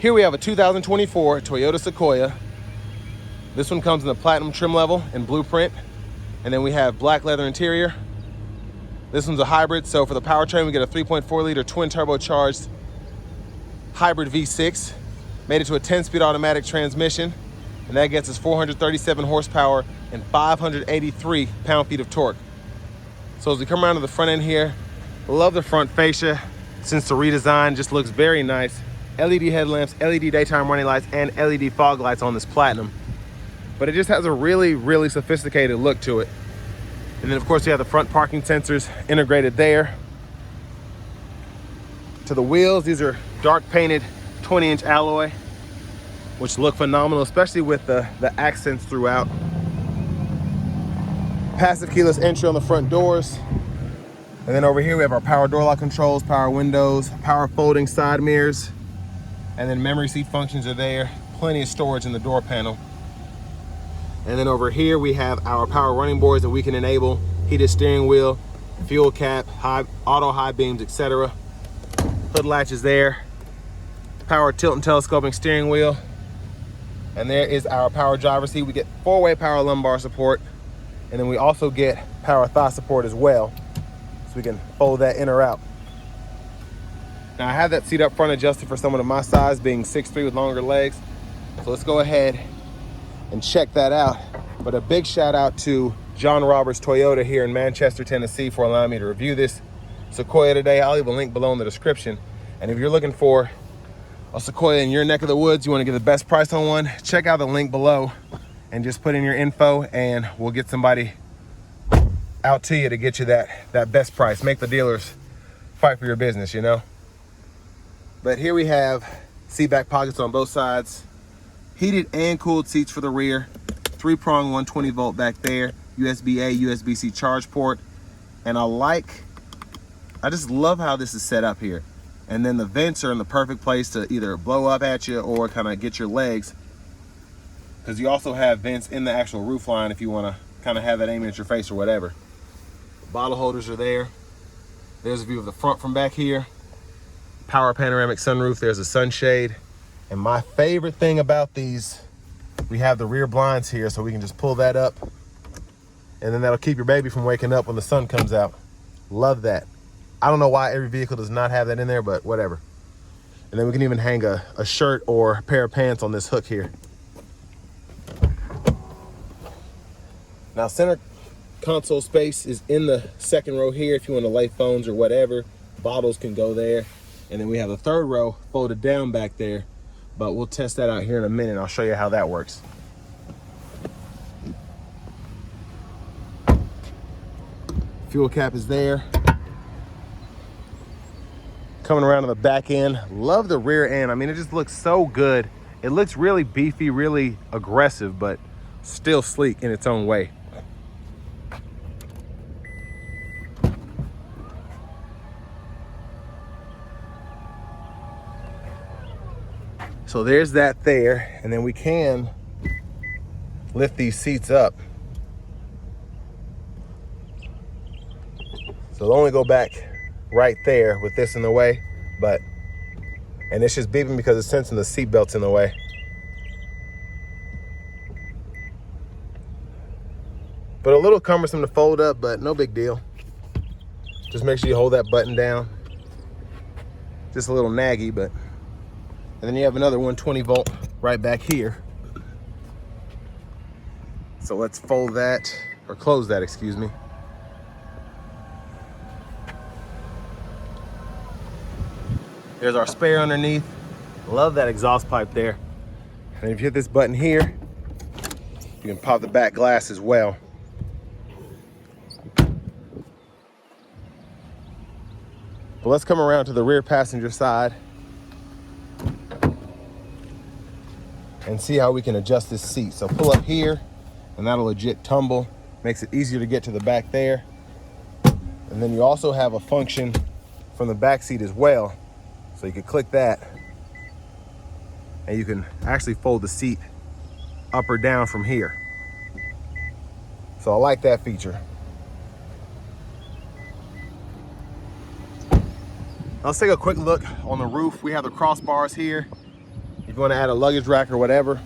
Here we have a 2024 Toyota Sequoia. This one comes in the platinum trim level and blueprint. And then we have black leather interior. This one's a hybrid, so for the powertrain, we get a 3.4 liter twin turbocharged hybrid V6. Made it to a 10-speed automatic transmission, and that gets us 437 horsepower and 583 pound-feet of torque. So as we come around to the front end here, love the front fascia since the redesign just looks very nice. LED headlamps, LED daytime running lights, and LED fog lights on this Platinum. But it just has a really, really sophisticated look to it. And then of course you have the front parking sensors integrated there. To the wheels, these are dark painted 20-inch alloy, which look phenomenal, especially with the accents throughout. Passive keyless entry on the front doors. And then over here we have our power door lock controls, power windows, power folding side mirrors. And then memory seat functions are there. Plenty of storage in the door panel. And then over here we have our power running boards that we can enable, heated steering wheel, fuel cap, auto high beams, etc. Hood latch is there. Power tilt and telescoping steering wheel. And there is our power driver's seat. We get 4-way power lumbar support. And then we also get power thigh support as well. So we can fold that in or out. Now I have that seat up front adjusted for someone of my size, being 6'3" with longer legs. So let's go ahead and check that out. But a big shout out to John Roberts Toyota here in Manchester, Tennessee for allowing me to review this Sequoia today. I'll leave a link below in the description. And if you're looking for a Sequoia in your neck of the woods, you want to get the best price on one, check out the link below and just put in your info and we'll get somebody out to you to get you that best price. Make the dealers fight for your business, you know? But here we have seat back pockets on both sides, heated and cooled seats for the rear, 3-prong 120 volt back there, USB-A, USB-C charge port. And I just love how this is set up here. And then the vents are in the perfect place to either blow up at you or kind of get your legs, because you also have vents in the actual roof line if you want to kind of have that aiming at your face or whatever. Bottle holders are there. There's a view of the front from back here. Power panoramic sunroof, there's a sunshade. And my favorite thing about these, we have the rear blinds here, so we can just pull that up and then that'll keep your baby from waking up when the sun comes out. Love that. I don't know why every vehicle does not have that in there, but whatever. And then we can even hang a shirt or a pair of pants on this hook here. Now center console space is in the second row here. If you want to lay phones or whatever, bottles can go there. And then we have the third row folded down back there, but we'll test that out here in a minute. I'll show you how that works. Fuel cap is there. Coming around to the back end, love the rear end. I mean, it just looks so good. It looks really beefy, really aggressive, but still sleek in its own way. So there's that there, and then we can lift these seats up. So they'll only go back right there with this in the way, and it's just beeping because it's sensing the seat belt's in the way. But a little cumbersome to fold up, but no big deal. Just make sure you hold that button down. Just a little naggy, but. And then you have another 120 volt right back here. So let's fold that, or close that, excuse me. There's our spare underneath. Love that exhaust pipe there. And if you hit this button here, you can pop the back glass as well. But let's come around to the rear passenger side and see how we can adjust this seat. So pull up here and that'll legit tumble. Makes it easier to get to the back there. And then you also have a function from the back seat as well. So you can click that and you can actually fold the seat up or down from here. So I like that feature. Let's take a quick look on the roof. We have the crossbars here. If you want to add a luggage rack or whatever.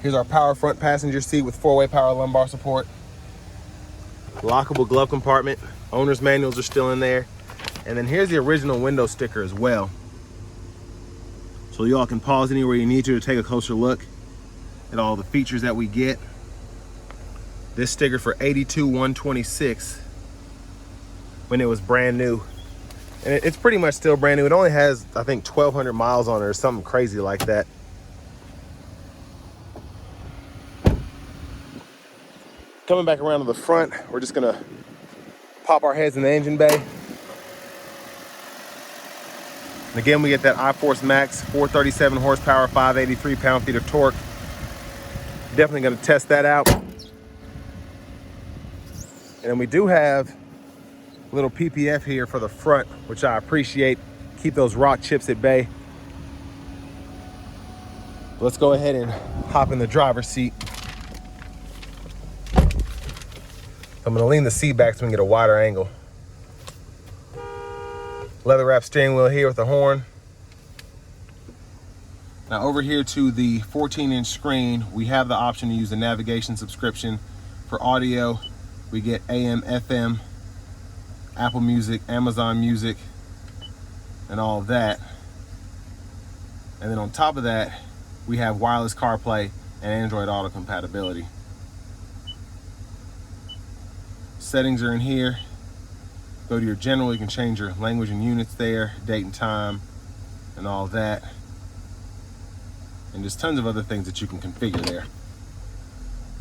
Here's our power front passenger seat with 4-way power lumbar support. Lockable glove compartment. Owner's manuals are still in there. And then here's the original window sticker as well. So y'all can pause anywhere you need to take a closer look at all the features that we get. This sticker for $82,126 when it was brand new. And it's pretty much still brand new. It only has, I think, 1,200 miles on it or something crazy like that. Coming back around to the front, we're just gonna pop our heads in the engine bay. And again, we get that iForce Max, 437 horsepower, 583 pound-feet of torque. Definitely gonna test that out. And then we do have a little PPF here for the front, which I appreciate. Keep those rock chips at bay. Let's go ahead and hop in the driver's seat. I'm gonna lean the seat back so we can get a wider angle. Leather wrap steering wheel here with the horn. Now over here to the 14-inch screen, we have the option to use the navigation subscription. For audio, we get AM, FM, Apple Music, Amazon Music, and all of that. And then on top of that, we have wireless CarPlay and Android Auto compatibility. Settings are in here. Go to your general, you can change your language and units there, date and time, and all that. And there's tons of other things that you can configure there.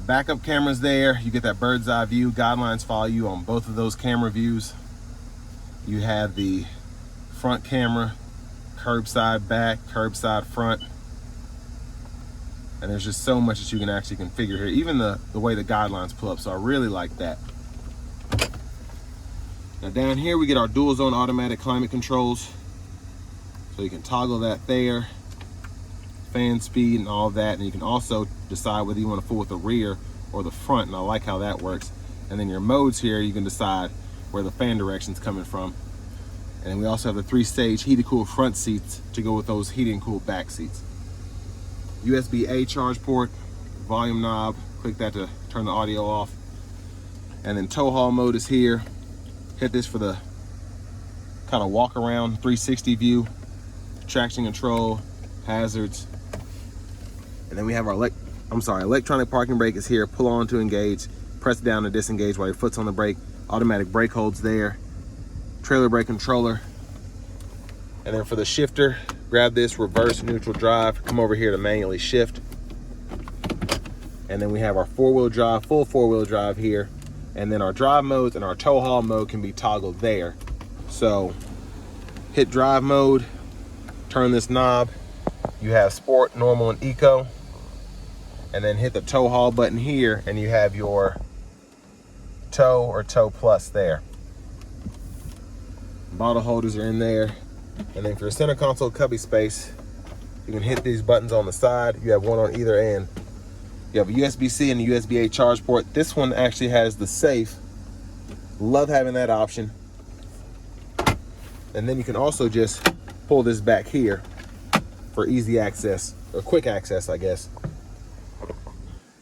Backup cameras there, you get that bird's eye view. Guidelines follow you on both of those camera views. You have the front camera, curbside back, curbside front. And there's just so much that you can actually configure here, even the way the guidelines pull up, so I really like that. Now down here we get our dual zone automatic climate controls. So you can toggle that there, fan speed and all of that. And you can also decide whether you want to fool with the rear or the front, and I like how that works. And then your modes here, you can decide where the fan direction's coming from. And then we also have the 3-stage heated cool front seats to go with those heated and cool back seats. USB-A charge port, volume knob, click that to turn the audio off. And then tow haul mode is here. Hit this for the kind of walk around 360 view, traction control, hazards. And then we have our electronic parking brake is here. Pull on to engage, press down to disengage while your foot's on the brake. Automatic brake holds there. Trailer brake controller. And then for the shifter, grab this reverse neutral drive, come over here to manually shift. And then we have our 4-wheel drive, full 4-wheel drive here. And then our drive modes and our tow haul mode can be toggled there. So hit drive mode, turn this knob. You have sport, normal, and eco. And then hit the tow haul button here and you have your tow or tow plus there. Bottle holders are in there. And then for your center console cubby space, you can hit these buttons on the side. You have one on either end. You have a USB-C and a USB-A charge port. This one actually has the safe. Love having that option. And then you can also just pull this back here for easy access, or quick access, I guess.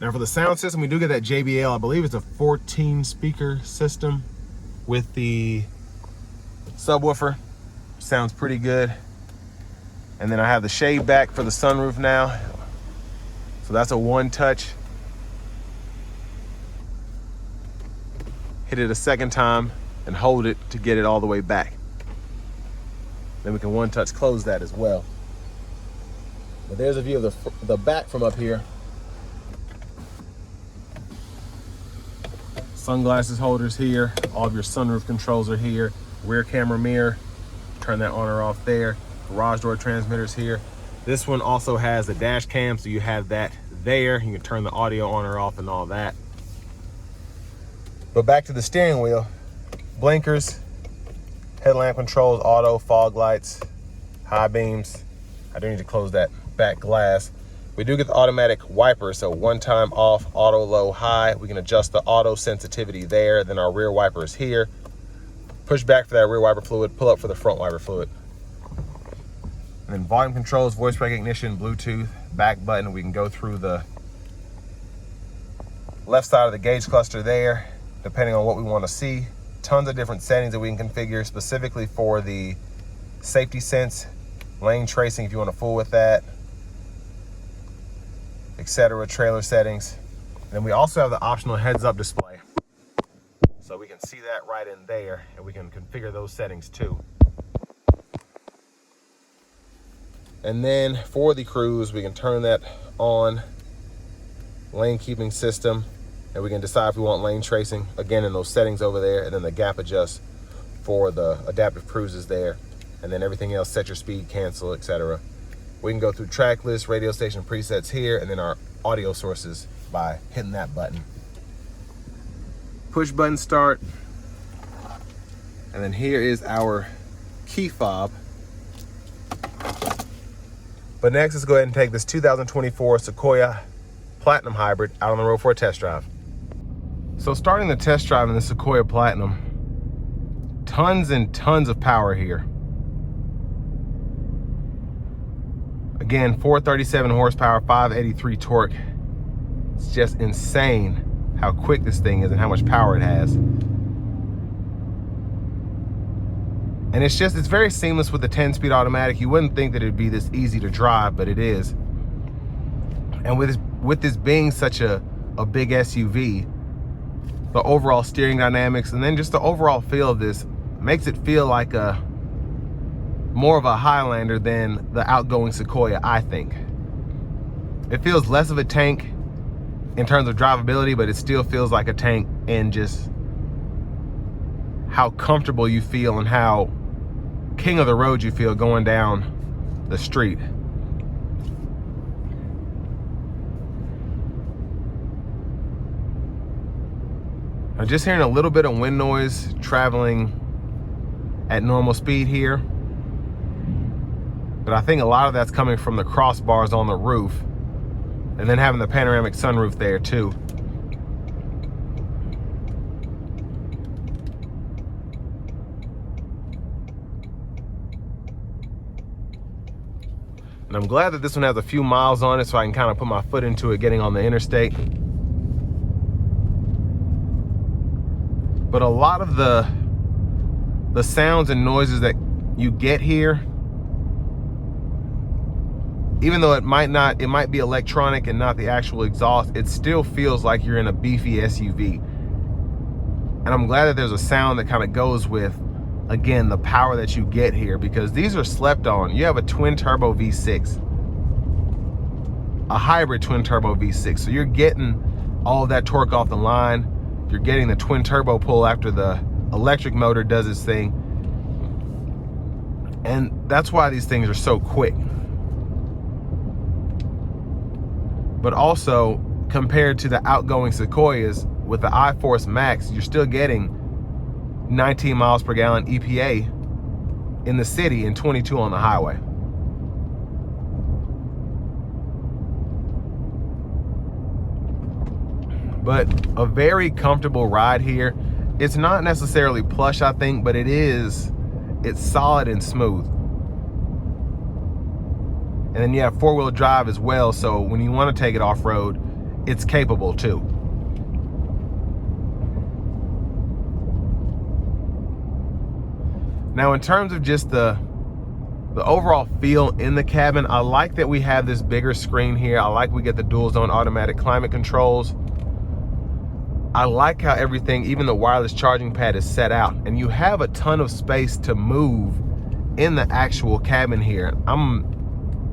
Now for the sound system, we do get that JBL. I believe it's a 14 speaker system with the subwoofer. Sounds pretty good. And then I have the shade back for the sunroof now. So that's a one touch. Hit it a second time and hold it to get it all the way back. Then we can one touch close that as well. But there's a view of the back from up here. Sunglasses holders here. All of your sunroof controls are here. Rear camera mirror. Turn that on or off there. Garage door transmitters here. This one also has a dash cam, so you have that there. You can turn the audio on or off and all that. But back to the steering wheel. Blinkers, headlamp controls, auto, fog lights, high beams. I do need to close that back glass. We do get the automatic wiper, so one time off, auto, low, high. We can adjust the auto sensitivity there. Then our rear wiper is here. Push back for that rear wiper fluid, pull up for the front wiper fluid. And then volume controls, voice recognition, Bluetooth, back button. We can go through the left side of the gauge cluster there, depending on what we want to see. Tons of different settings that we can configure specifically for the safety sense, lane tracing if you want to fool with that, etc. Trailer settings. And then we also have the optional heads-up display. So we can see that right in there, and we can configure those settings too. And then for the cruise, we can turn that on, lane keeping system, and we can decide if we want lane tracing, again, in those settings over there, and then the gap adjust for the adaptive cruises there, and then everything else, set your speed, cancel, etc. We can go through track list, radio station presets here, and then our audio sources by hitting that button. Push button start, and then here is our key fob. But next, let's go ahead and take this 2024 Sequoia Platinum Hybrid out on the road for a test drive. So starting the test drive in the Sequoia Platinum, tons and tons of power here. Again, 437 horsepower, 583 torque. It's just insane how quick this thing is and how much power it has. And it's very seamless with the 10-speed automatic. You wouldn't think that it'd be this easy to drive, but it is. And with this being such a big SUV, the overall steering dynamics and then just the overall feel of this makes it feel like more of a Highlander than the outgoing Sequoia, I think. It feels less of a tank in terms of drivability, but it still feels like a tank in just how comfortable you feel and how king of the road you feel going down the street. I'm just hearing a little bit of wind noise traveling at normal speed here, but I think a lot of that's coming from the crossbars on the roof and then having the panoramic sunroof there too. And I'm glad that this one has a few miles on it so I can kind of put my foot into it getting on the interstate. But a lot of the sounds and noises that you get here, even though it might be electronic and not the actual exhaust, it still feels like you're in a beefy SUV. And I'm glad that there's a sound that kind of goes with, again, the power that you get here, because these are slept on. You have a twin turbo V6, a hybrid twin turbo V6. So you're getting all of that torque off the line. You're getting the twin turbo pull after the electric motor does its thing. And that's why these things are so quick. But also, compared to the outgoing Sequoias, with the iForce Max, you're still getting 19 miles per gallon EPA in the city and 22 on the highway. But a very comfortable ride here. It's not necessarily plush, I think, but it's solid and smooth. And then you have four-wheel drive as well, so when you want to take it off-road, it's capable too. Now, in terms of just the overall feel in the cabin, I like that we have this bigger screen here. I like we get the dual zone automatic climate controls. I like how everything, even the wireless charging pad, is set out, and you have a ton of space to move in the actual cabin here. I'm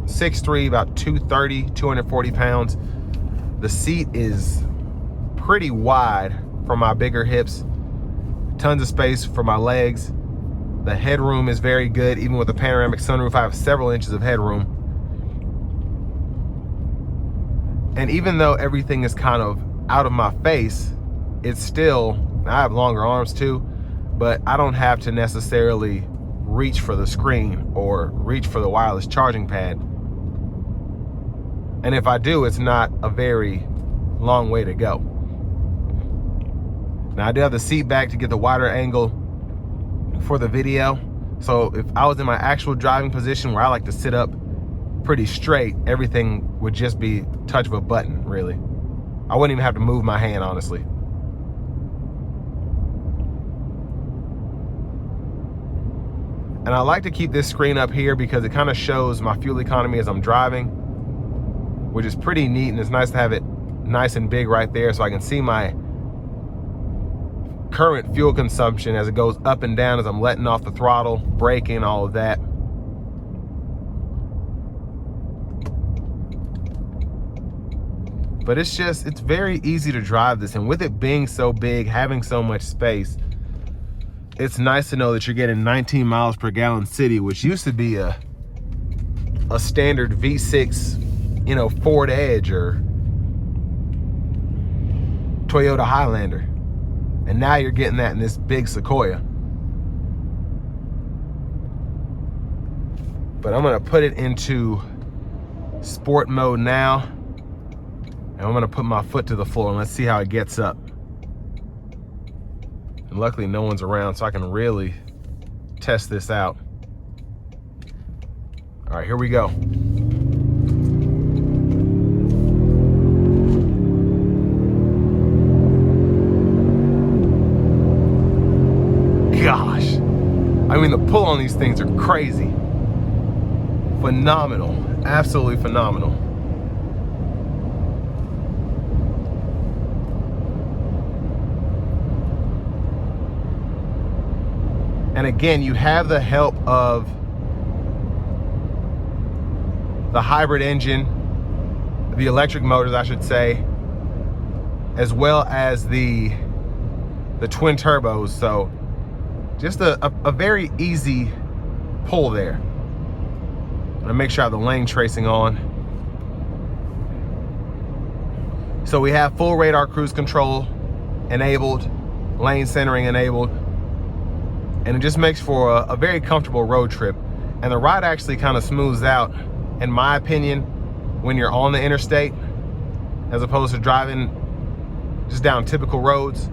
6'3", about 230, 240 pounds. The seat is pretty wide for my bigger hips. Tons of space for my legs. The headroom is very good. Even with the panoramic sunroof, I have several inches of headroom. And even though everything is kind of out of my face, it's still, I have longer arms too, but I don't have to necessarily reach for the screen or reach for the wireless charging pad. And if I do, it's not a very long way to go. Now, I do have the seat back to get the wider angle for the video, So if I was in my actual driving position where I like to sit up pretty straight, everything would just be a touch of a button, really. I wouldn't even have to move my hand, honestly. And I like to keep this screen up here because it kind of shows my fuel economy as I'm driving, which is pretty neat, and it's nice to have it nice and big right there so I can see my current fuel consumption as it goes up and down as I'm letting off the throttle, braking, all of that. But it's very easy to drive this, and with it being so big, having so much space, it's nice to know that you're getting 19 miles per gallon city, which used to be a standard V6, you know, Ford Edge or Toyota Highlander. And now you're getting that in this big Sequoia. But I'm gonna put it into sport mode now. And I'm gonna put my foot to the floor and let's see how it gets up. And luckily no one's around so I can really test this out. All right, here we go. Gosh, I mean, the pull on these things are crazy. Phenomenal, absolutely phenomenal. And again, you have the help of the hybrid engine, the electric motors, I should say, as well as the twin turbos. So just a very easy pull there. I'm gonna make sure I have the lane tracing on. So we have full radar cruise control enabled, lane centering enabled, and it just makes for a very comfortable road trip. And the ride actually kind of smooths out, in my opinion, when you're on the interstate, as opposed to driving just down typical roads.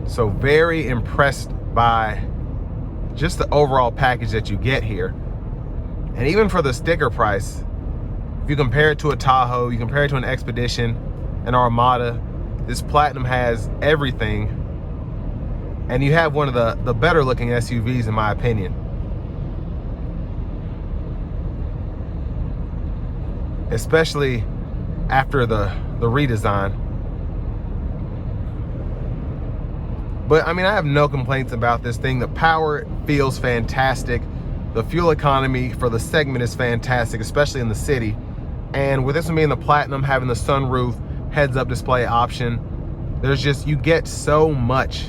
So very impressed by just the overall package that you get here. And even for the sticker price, if you compare it to a Tahoe, you compare it to an Expedition, an Armada, this Platinum has everything. And you have one of the better looking SUVs in my opinion. Especially after the redesign. But I mean, I have no complaints about this thing. The power feels fantastic. The fuel economy for the segment is fantastic, especially in the city. And with this one being the Platinum, having the sunroof, heads-up display option, there's just, you get so much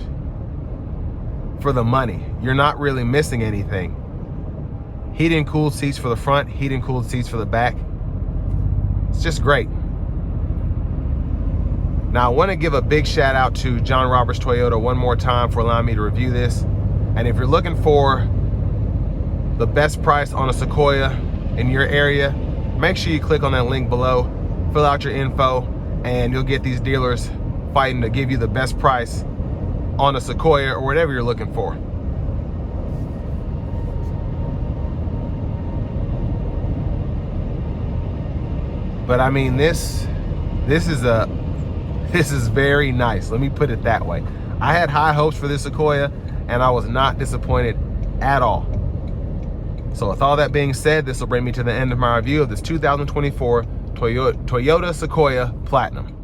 for the money. You're not really missing anything. Heated and cooled seats for the front, heated and cooled seats for the back. It's just great. Now, I want to give a big shout out to John Roberts Toyota one more time for allowing me to review this. And if you're looking for the best price on a Sequoia in your area, make sure you click on that link below, fill out your info, and you'll get these dealers fighting to give you the best price on a Sequoia or whatever you're looking for. But I mean, this is very nice. Let me put it that way. I had high hopes for this Sequoia and I was not disappointed at all. So with all that being said, this will bring me to the end of my review of this 2024 Toyota Sequoia Platinum.